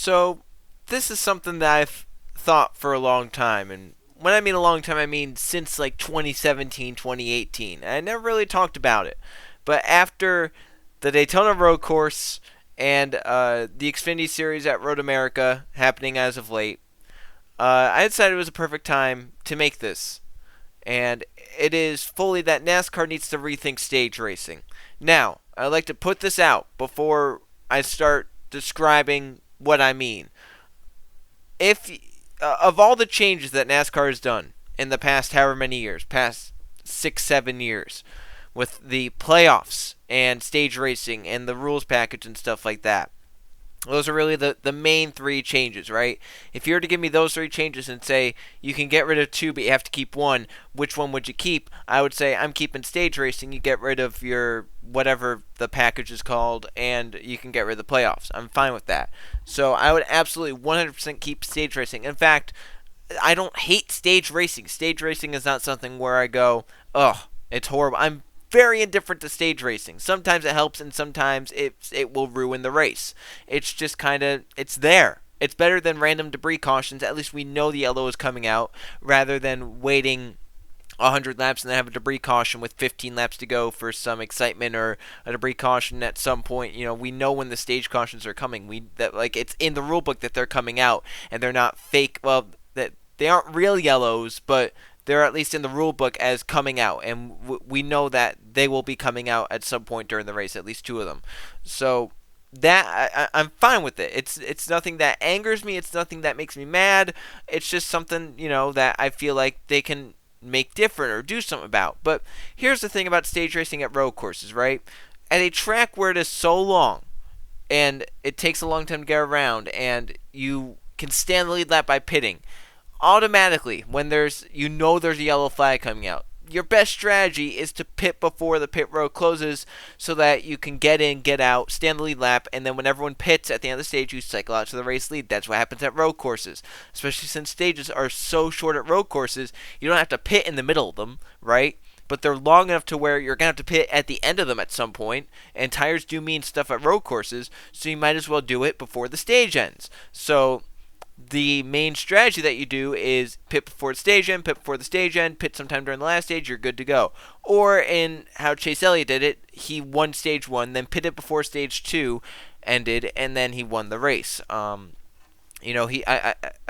So, this is something that I've thought for a long time, and when I mean a long time, I mean since like 2017, 2018. And I never really talked about it. But after the Daytona Road Course and the Xfinity Series at Road America happening as of late, I decided it was a perfect time to make this. And it is fully that NASCAR needs to rethink stage racing. Now, I'd like to put this out before I start describing what I mean. If Of all the changes that NASCAR has done in the past however many years, past 6, 7 years, with the playoffs and stage racing and the rules package and stuff like that, those are really the main three changes, right? If you were to give me those three changes and say you can get rid of two but you have to keep one, which one would you keep? I would say I'm keeping stage racing. You get rid of your whatever the package is called, and you can get rid of the playoffs. I'm fine with that. So I would absolutely 100% keep stage racing. In fact, I don't hate stage racing. Stage racing is not something where I go, ugh, it's horrible. I'm very indifferent to stage racing. Sometimes it helps, and sometimes it will ruin the race. It's just kind of, it's there. It's better than random debris cautions. At least we know the yellow is coming out, rather than waiting 100 laps and then have a debris caution with 15 laps to go for some excitement, or a debris caution at some point. We know when the stage cautions are coming. It's in the rule book that they're coming out, and they're not fake. Well, that they aren't real yellows, but they're at least in the rule book as coming out, and we know that they will be coming out at some point during the race, at least two of them. So that I'm fine with it. It's nothing that angers me. It's nothing that makes me mad. It's just something that I feel like they can make different or do something about. But here's the thing about stage racing at road courses, right? At a track where it is so long and it takes a long time to get around, and you can stand the lead lap by pitting, automatically, when there's a yellow flag coming out, your best strategy is to pit before the pit road closes, so that you can get in, get out, stand the lead lap, and then when everyone pits at the end of the stage, you cycle out to the race lead. That's what happens at road courses, especially since stages are so short at road courses. You don't have to pit in the middle of them, right? But they're long enough to where you're going to have to pit at the end of them at some point, and tires do mean stuff at road courses, so you might as well do it before the stage ends. So the main strategy that you do is pit before the stage end, pit before the stage end, pit sometime during the last stage, you're good to go. Or in how Chase Elliott did it, he won stage one, then pitted before stage two ended, and then he won the race. I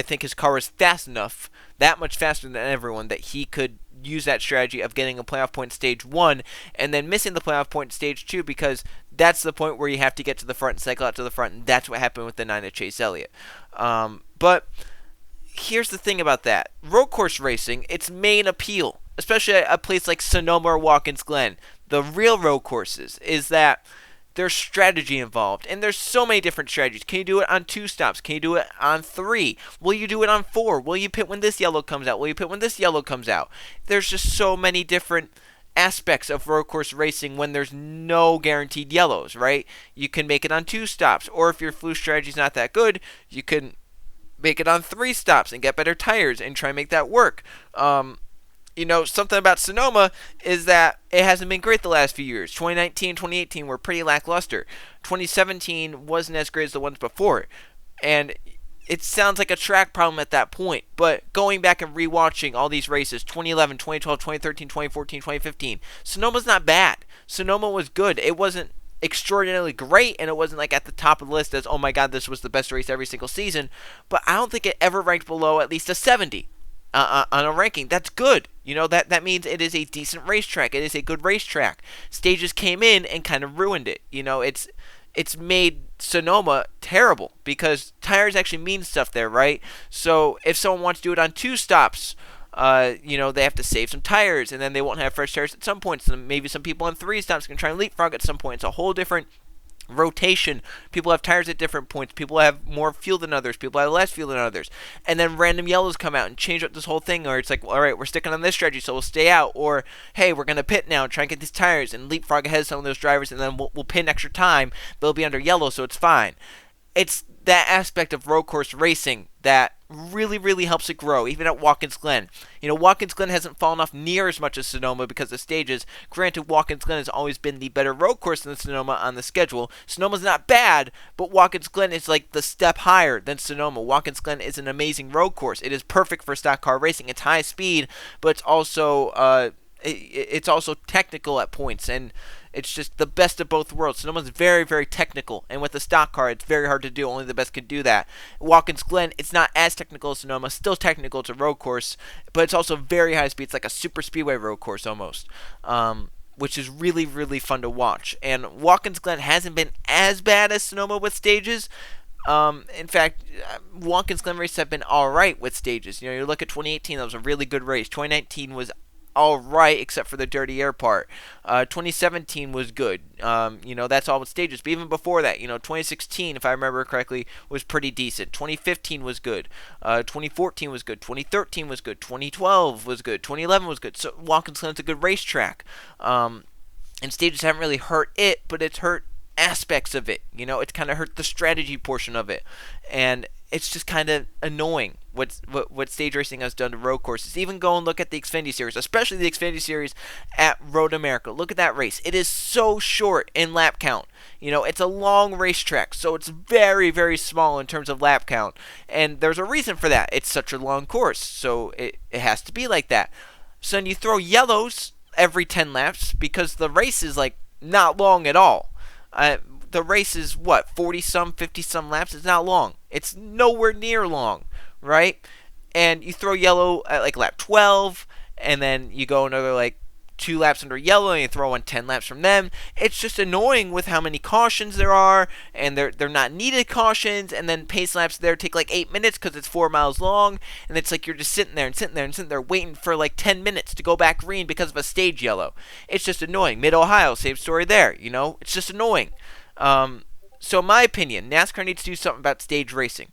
think his car was fast enough, that much faster than everyone, that he could use that strategy of getting a playoff point stage one and then missing the playoff point stage two, because that's the point where you have to get to the front and cycle out to the front, and that's what happened with the 9 of Chase Elliott. But here's the thing about that. Road course racing, its main appeal, especially at a place like Sonoma or Watkins Glen, the real road courses, is that there's strategy involved, and there's so many different strategies. Can you do it on 2 stops? Can you do it on 3? Will you do it on 4? Will you pit when this yellow comes out? Will you pit when this yellow comes out? There's just so many different aspects of road course racing when there's no guaranteed yellows, right? You can make it on 2 stops, or if your flu strategy is not that good, you can make it on 3 stops and get better tires and try and make that work. Something about Sonoma is that it hasn't been great the last few years. 2019, 2018 were pretty lackluster. 2017 wasn't as great as the ones before. And it sounds like a track problem at that point. But going back and rewatching all these races, 2011, 2012, 2013, 2014, 2015, Sonoma's not bad. Sonoma was good. It wasn't extraordinarily great, and it wasn't like at the top of the list as, oh my god, this was the best race every single season. But I don't think it ever ranked below at least a 70. On a ranking. That's good. That means it is a decent racetrack. It is a good racetrack. Stages came in and kind of ruined it. It's made Sonoma terrible, because tires actually mean stuff there, right? So if someone wants to do it on 2 stops, they have to save some tires, and then they won't have fresh tires at some points. And maybe some people on 3 stops can try and leapfrog at some point. It's a whole different rotation. People have tires at different points. People have more fuel than others. People have less fuel than others. And then random yellows come out and change up this whole thing. Or it's like, well, all right, we're sticking on this strategy, so we'll stay out. Or, hey, we're going to pit now and try and get these tires and leapfrog ahead of some of those drivers, and then we'll pit in extra time. They'll be under yellow, so it's fine. It's that aspect of road course racing that really, really helps it grow, even at Watkins Glen. Watkins Glen hasn't fallen off near as much as Sonoma because of stages. Granted, Watkins Glen has always been the better road course than Sonoma on the schedule. Sonoma's not bad, but Watkins Glen is like the step higher than Sonoma. Watkins Glen is an amazing road course. It is perfect for stock car racing. It's high speed, but it's also technical at points, and it's just the best of both worlds. Sonoma's very, very technical, and with the stock car, it's very hard to do. Only the best can do that. Watkins Glen, it's not as technical as Sonoma. Still technical. It's a road course, but it's also very high speed. It's like a super speedway road course almost, which is really, really fun to watch. And Watkins Glen hasn't been as bad as Sonoma with stages. In fact, Watkins Glen races have been all right with stages. You look at 2018, that was a really good race. 2019 was all right, except for the dirty air part. 2017 was good. That's all with stages. But even before that, 2016, if I remember correctly, was pretty decent. 2015 was good. 2014 was good. 2013 was good. 2012 was good. 2011 was good. So Watkins Glen's a good racetrack. And stages haven't really hurt it, but it's hurt aspects of it. It's kind of hurt the strategy portion of it. And it's just kind of annoying what stage racing has done to road courses. Even go and look at the Xfinity Series, especially the Xfinity Series at Road America. Look at that race. It is so short in lap count. It's a long racetrack, so it's very, very small in terms of lap count. And there's a reason for that. It's such a long course, so it has to be like that. So then you throw yellows every 10 laps because the race is like not long at all. The race is, 40-some, 50-some laps? It's not long. It's nowhere near long, right? And you throw yellow at, like, lap 12, and then you go another, 2 laps under yellow, and you throw on 10 laps from them. It's just annoying with how many cautions there are, and they're not needed cautions, and then pace laps there take, 8 minutes because it's 4 miles long, and it's like you're just sitting there waiting for, 10 minutes to go back green because of a stage yellow. It's just annoying. Mid-Ohio, same story there, It's just annoying. So in my opinion, NASCAR needs to do something about stage racing.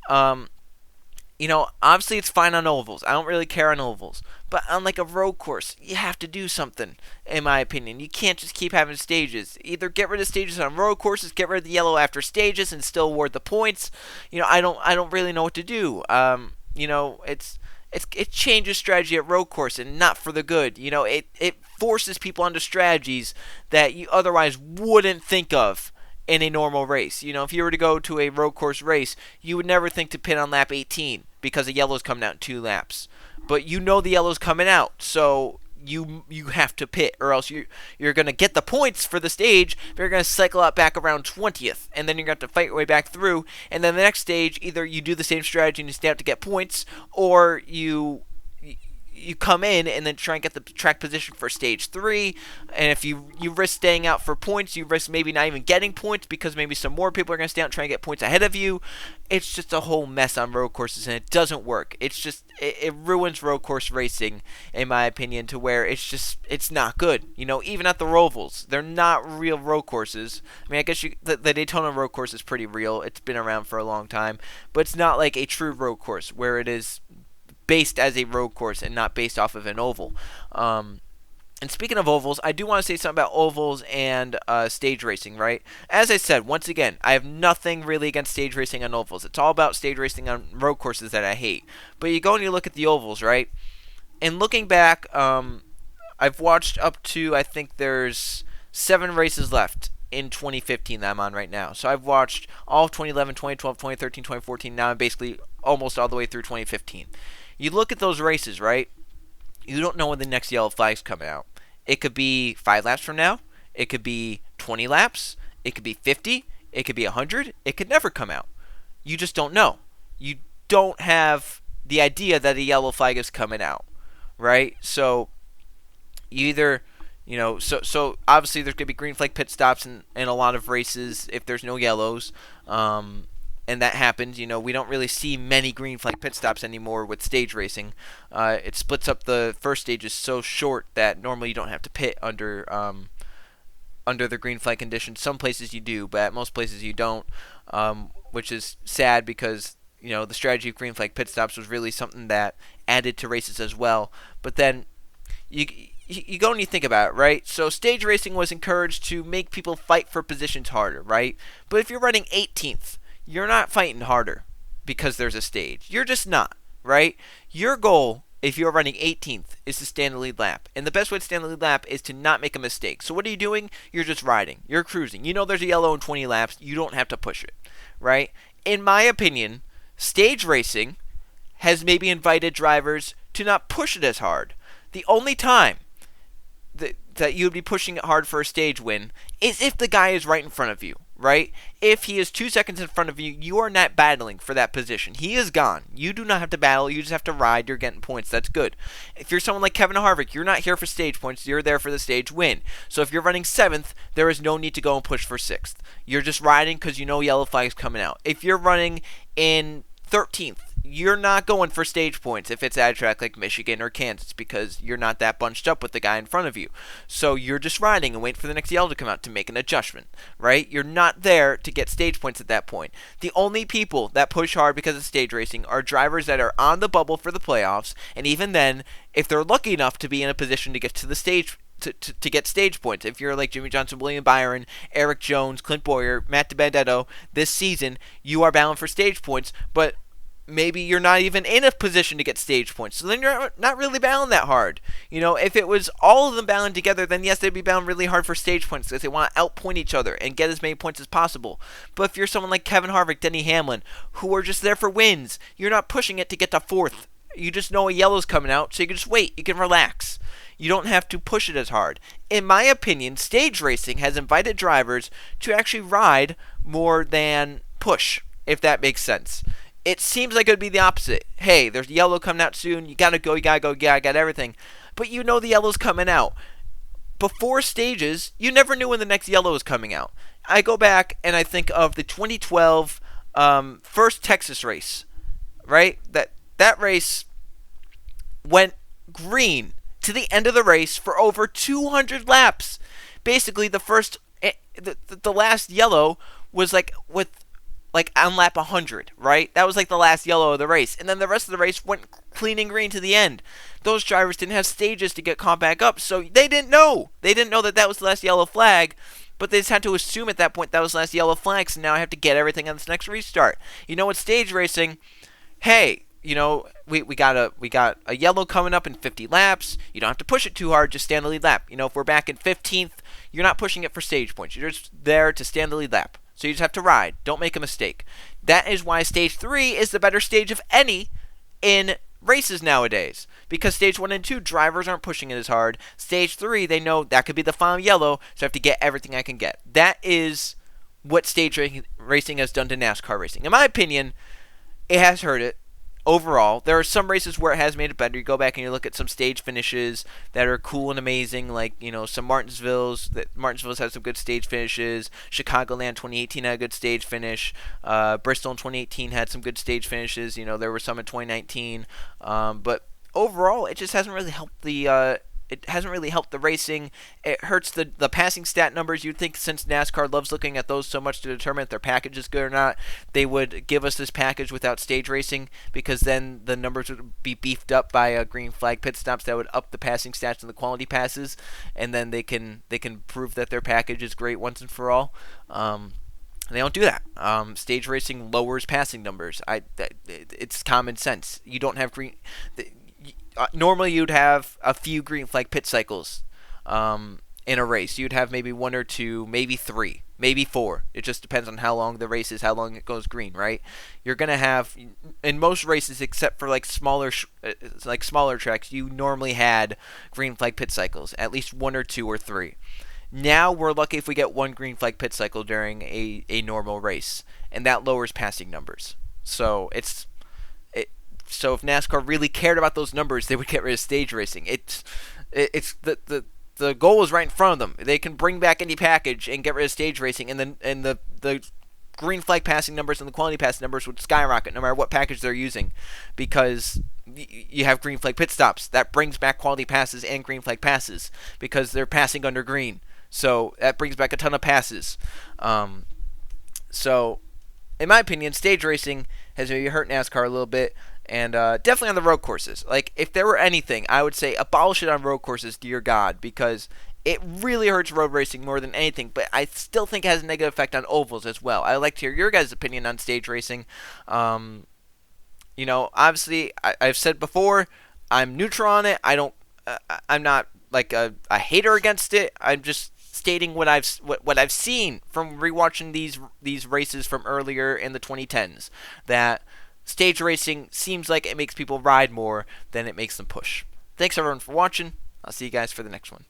Obviously it's fine on ovals. I don't really care on ovals. But on a road course, you have to do something, in my opinion. You can't just keep having stages. Either get rid of stages on road courses, get rid of the yellow after stages, and still award the points. I don't really know what to do. It changes strategy at road course and not for the good. It forces people onto strategies that you otherwise wouldn't think of in a normal race. If you were to go to a road course race, you would never think to pit on lap 18 because the yellow's coming out in 2 laps. But the yellow's coming out, so you have to pit, or else you're going to get the points for the stage, but you're going to cycle out back around 20th, and then you're going to have to fight your way back through, and then the next stage, either you do the same strategy and you stay out to get points, or you come in and then try and get the track position for stage 3, and if you risk staying out for points, you risk maybe not even getting points because maybe some more people are going to stay out and try and get points ahead of you. It's just a whole mess on road courses, and it doesn't work. It ruins road course racing, in my opinion, to where it's not good. Even at the Rovals, they're not real road courses. I mean, I guess the Daytona road course is pretty real. It's been around for a long time, but it's not like a true road course where it is based as a road course and not based off of an oval. And speaking of ovals, I do want to say something about ovals and stage racing, right? As I said, once again, I have nothing really against stage racing on ovals. It's all about stage racing on road courses that I hate. But you go and you look at the ovals, right? And looking back, I've watched up to, I think there's 7 races left in 2015 that I'm on right now. So I've watched all of 2011, 2012, 2013, 2014. Now I'm basically almost all the way through 2015. You look at those races, right? You don't know when the next yellow flag's coming out. It could be 5 laps from now. It could be 20 laps. It could be 50. It could be 100. It could never come out. You just don't know. You don't have the idea that a yellow flag is coming out, right? So you either, so obviously there's going to be green flag pit stops in a lot of races if there's no yellows. And that happens. We don't really see many green flag pit stops anymore with stage racing. It splits up the first stages so short that normally you don't have to pit under the green flag conditions. Some places you do, but at most places you don't, which is sad because the strategy of green flag pit stops was really something that added to races as well. But then you go and you think about it, right? So stage racing was encouraged to make people fight for positions harder, right? But if you're running 18th, you're not fighting harder because there's a stage. You're just not, right? Your goal, if you're running 18th, is to stand the lead lap. And the best way to stand the lead lap is to not make a mistake. So what are you doing? You're just riding. You're cruising. You know there's a yellow in 20 laps. You don't have to push it, right? In my opinion, stage racing has maybe invited drivers to not push it as hard. The only time that you would be pushing it hard for a stage win is if the guy is right in front of you, right? If he is 2 seconds in front of you, you are not battling for that position. He is gone. You do not have to battle. You just have to ride. You're getting points. That's good. If you're someone like Kevin Harvick, you're not here for stage points. You're there for the stage win. So if you're running 7th, there is no need to go and push for 6th. You're just riding because you know yellow flag's coming out. If you're running in 13th, you're not going for stage points if it's at a track like Michigan or Kansas because you're not that bunched up with the guy in front of you. So you're just riding and waiting for the next yellow to come out to make an adjustment, right? You're not there to get stage points at that point. The only people that push hard because of stage racing are drivers that are on the bubble for the playoffs, and even then, if they're lucky enough to be in a position to get to the stage to get stage points. If you're like Jimmy Johnson, William Byron, Eric Jones, Clint Boyer, Matt DiBenedetto, this season, you are bound for stage points, but maybe you're not even in a position to get stage points. So then you're not really battling that hard. You know, if it was all of them battling together, then yes, they'd be battling really hard for stage points because they want to outpoint each other and get as many points as possible. But if you're someone like Kevin Harvick, Denny Hamlin, who are just there for wins, you're not pushing it to get to 4th. You just know a yellow's coming out, so you can just wait. You can relax. You don't have to push it as hard. In my opinion, stage racing has invited drivers to actually ride more than push, if that makes sense. It seems like it would be the opposite. Hey, there's yellow coming out soon. You gotta go, yeah, I got everything. But you know the yellow's coming out. Before stages, you never knew when the next yellow was coming out. I go back and I think of the 2012 first Texas race, right? That race went green to the end of the race for over 200 laps. Basically, the last yellow was like on lap 100, right? That was like the last yellow of the race. And then the rest of the race went clean and green to the end. Those drivers didn't have stages to get caught back up, so they didn't know. They didn't know that was the last yellow flag, but they just had to assume at that point that was the last yellow flag, so now I have to get everything on this next restart. You know, with stage racing, hey, you know, we got a yellow coming up in 50 laps. You don't have to push it too hard, just stand the lead lap. You know, if we're back in 15th, you're not pushing it for stage points. You're just there to stand the lead lap. So you just have to ride. Don't make a mistake. That is why Stage 3 is the better stage of any in races nowadays. Because Stage 1 and 2, drivers aren't pushing it as hard. Stage 3, they know that could be the final yellow, so I have to get everything I can get. That is what stage racing has done to NASCAR racing. In my opinion, it has hurt it. Overall, there are some races where it has made it better. You go back and you look at some stage finishes that are cool and amazing, like, you know, some Martinsville's had some good stage finishes. Chicagoland 2018 had a good stage finish. Bristol in 2018 had some good stage finishes. You know, there were some in 2019. But overall, it just hasn't really helped the racing. It hurts the passing stat numbers. You'd think since NASCAR loves looking at those so much to determine if their package is good or not, they would give us this package without stage racing, because then the numbers would be beefed up by green flag pit stops that would up the passing stats and the quality passes, and then they can prove that their package is great once and for all. They don't do that. Stage racing lowers passing numbers. It's common sense. You don't have green. Normally, you'd have a few green flag pit cycles in a race. You'd have maybe 1 or 2, maybe 3, maybe 4. It just depends on how long the race is, how long it goes green, right? You're gonna have, in most races, except for like smaller tracks, you normally had green flag pit cycles, at least 1 or 2 or 3. Now we're lucky if we get 1 green flag pit cycle during a normal race, and that lowers passing numbers. So So if NASCAR really cared about those numbers, they would get rid of stage racing. It's the goal is right in front of them. They can bring back any package and get rid of stage racing, and the green flag passing numbers and the quality passing numbers would skyrocket no matter what package they're using, because you have green flag pit stops. That brings back quality passes and green flag passes because they're passing under green. So that brings back a ton of passes. So in my opinion, stage racing has maybe hurt NASCAR a little bit. And definitely on the road courses. Like, if there were anything, I would say abolish it on road courses, dear God, because it really hurts road racing more than anything. But I still think it has a negative effect on ovals as well. I'd like to hear your guys' opinion on stage racing. Obviously, I've said before, I'm neutral on it. I'm not like a hater against it. I'm just stating what I've seen from rewatching these races from earlier in the 2010s. That stage racing seems like it makes people ride more than it makes them push. Thanks everyone for watching. I'll see you guys for the next one.